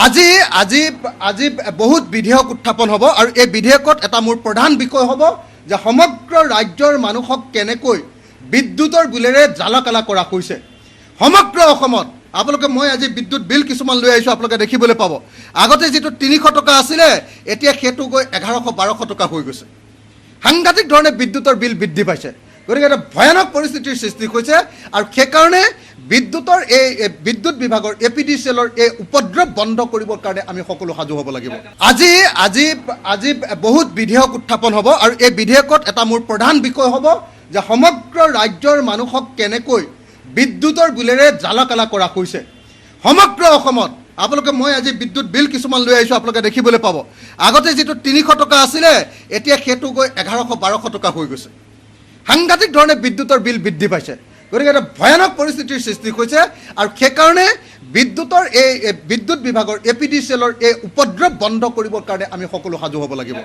আজি আজি আজি বহুত বিধেয়ক উত্থাপন হ'ব আৰু এই বিধেয়কত এটা মোৰ প্ৰধান বিষয় হ'ব যে সমগ্ৰ ৰাজ্যৰ মানুহক কেনেকৈ বিদ্যুতৰ বিলেৰে জ্বালাকালা কৰা হৈছে। সমগ্ৰ অসমত আপোনালোকে মই আজি বিদ্যুৎ বিল কিছুমান লৈ আহিছোঁ, আপোনালোকে দেখিবলৈ পাব। আগতে যিটো 300 টকা আছিলে এতিয়া সেইটো গৈ 1100-1200 টকা হৈ গৈছে। সাংঘাতিক ধৰণে বিদ্যুতৰ বিল বৃদ্ধি পাইছে। গতিকে এটা ভয়ানক পৰিস্থিতিৰ সৃষ্টি হৈছে আৰু সেইকাৰণে বিদ্যুতৰ এই বিদ্যুৎ বিভাগৰ APDCLৰ এই উপদ্ৰৱ বন্ধ কৰিবৰ কাৰণে আমি সকলো সাজু হ'ব লাগিব। আজি আজি আজি বহুত বিধেয়ক উত্থাপন হ'ব আৰু এই বিধেয়কত এটা মোৰ প্ৰধান বিষয় হ'ব যে সমগ্ৰ ৰাজ্যৰ মানুহক কেনেকৈ বিদ্যুতৰ বিলেৰে জ্বালাকালা কৰা হৈছে। সমগ্ৰ অসমত আপোনালোকে মই আজি বিদ্যুৎ বিল কিছুমান লৈ আহিছোঁ, আপোনালোকে দেখিবলৈ পাব। আগতে যিটো 300 টকা আছিলে এতিয়া সেইটো গৈ 1100-1200 টকা হৈ গৈছে। সাংঘাতিক ধৰণে বিদ্যুতৰ বিল বৃদ্ধি পাইছে। গতিকে এটা ভয়ানক পৰিস্থিতিৰ সৃষ্টি হৈছে আৰু সেইকাৰণে বিদ্যুতৰ এই বিদ্যুৎ বিভাগৰ APDCLৰ এই উপদ্ৰৱ বন্ধ কৰিবৰ কাৰণে আমি সকলো সাজু হ'ব লাগিব।